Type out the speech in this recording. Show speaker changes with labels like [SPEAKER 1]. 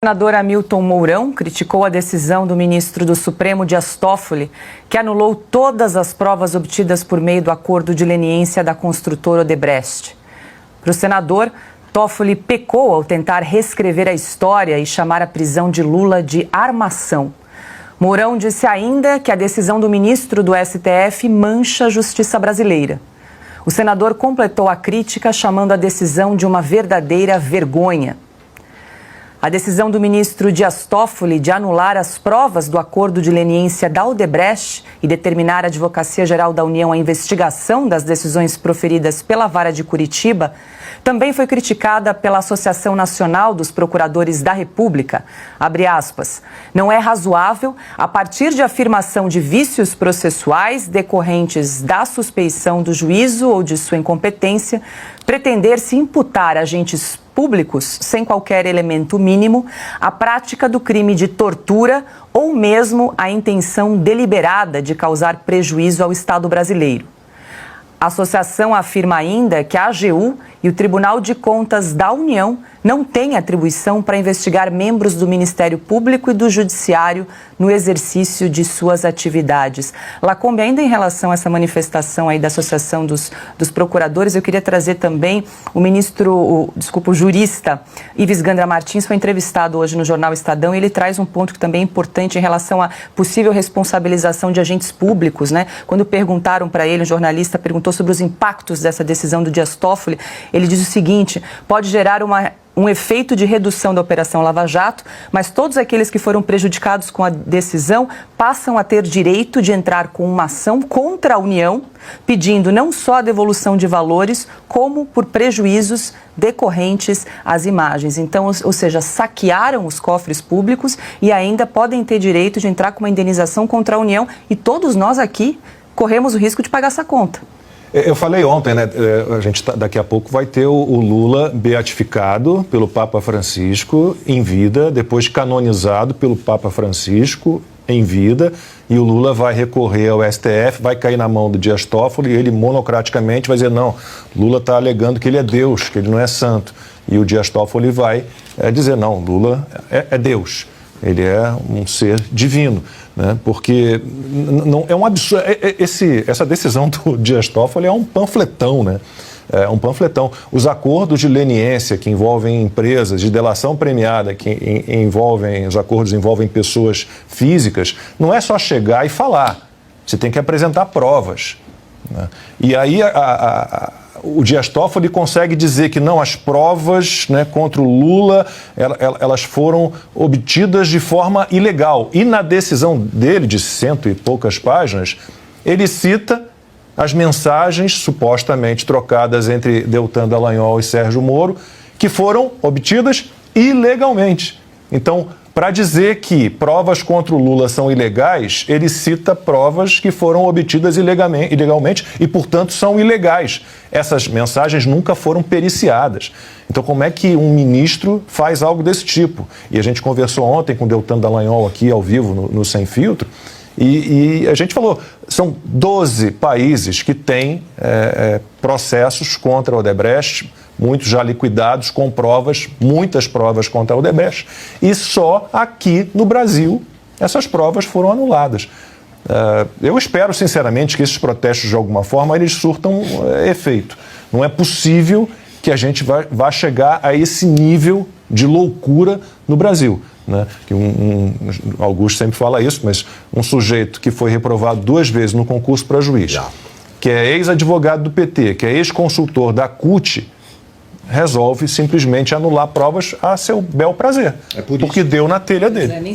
[SPEAKER 1] O senador Hamilton Mourão criticou a decisão do ministro do Supremo, Dias Toffoli, que anulou todas as provas obtidas por meio do acordo de leniência da construtora Odebrecht. Para o senador, Toffoli pecou ao tentar reescrever a história e chamar a prisão de Lula de armação. Mourão disse ainda que a decisão do ministro do STF mancha a justiça brasileira. O senador completou a crítica chamando a decisão de uma verdadeira vergonha. A decisão do ministro Dias Toffoli de anular as provas do acordo de leniência da Odebrecht e determinar à Advocacia Geral da União a investigação das decisões proferidas pela Vara de Curitiba também foi criticada pela Associação Nacional dos Procuradores da República. Abre aspas, não é razoável, a partir de afirmação de vícios processuais decorrentes da suspeição do juízo ou de sua incompetência, pretender-se imputar agentes públicos, sem qualquer elemento mínimo, a prática do crime de tortura ou mesmo a intenção deliberada de causar prejuízo ao Estado brasileiro. A associação afirma ainda que a AGU e o Tribunal de Contas da União não têm atribuição para investigar membros do Ministério Público e do Judiciário no exercício de suas atividades. Lacombe, ainda em relação a essa manifestação aí da Associação dos Procuradores, eu queria trazer também o jurista Ives Gandra Martins, foi entrevistado hoje no jornal Estadão, e ele traz um ponto que também é importante em relação à possível responsabilização de agentes públicos, né? Quando perguntaram para ele, um jornalista perguntou sobre os impactos dessa decisão do Dias Toffoli, ele diz o seguinte, pode gerar um efeito de redução da Operação Lava Jato, mas todos aqueles que foram prejudicados com a decisão passam a ter direito de entrar com uma ação contra a União, pedindo não só a devolução de valores, como por prejuízos decorrentes às imagens. Então, ou seja, saquearam os cofres públicos e ainda podem ter direito de entrar com uma indenização contra a União, e todos nós aqui corremos o risco de pagar essa conta.
[SPEAKER 2] Eu falei ontem, né? A gente daqui a pouco vai ter o Lula beatificado pelo Papa Francisco em vida, depois canonizado pelo Papa Francisco em vida, e o Lula vai recorrer ao STF, vai cair na mão do Dias Toffoli e ele monocraticamente vai dizer, não, Lula está alegando que ele é Deus, que ele não é santo. E o Dias Toffoli vai dizer, não, Lula é Deus. Ele é um ser divino, né? Porque não, é um absurdo. Essa decisão do Dias Toffoli é um panfletão, né? É um panfletão. Os acordos de leniência que envolvem empresas, de delação premiada, os acordos envolvem pessoas físicas, não é só chegar e falar. Você tem que apresentar provas, né? E aí o Dias Toffoli consegue dizer que não, as provas, né, contra o Lula, elas foram obtidas de forma ilegal. E na decisão dele, de 100 e poucas páginas, ele cita as mensagens supostamente trocadas entre Deltan Dallagnol e Sérgio Moro, que foram obtidas ilegalmente. Então, para dizer que provas contra o Lula são ilegais, ele cita provas que foram obtidas ilegalmente e, portanto, são ilegais. Essas mensagens nunca foram periciadas. Então, como é que um ministro faz algo desse tipo? E a gente conversou ontem com o Deltan Dallagnol aqui ao vivo no Sem Filtro, e a gente falou, são 12 países que têm processos contra a Odebrecht, muitos já liquidados com provas, muitas provas contra a Odebrecht, e só aqui no Brasil essas provas foram anuladas. Eu espero, sinceramente, que esses protestos, de alguma forma, eles surtam efeito. Não é possível que a gente vá chegar a esse nível de loucura no Brasil, né? Que Augusto sempre fala isso, mas um sujeito que foi reprovado 2 vezes no concurso para juiz, que é ex-advogado do PT, que é ex-consultor da CUT, resolve simplesmente anular provas a seu bel prazer, porque deu na telha dele.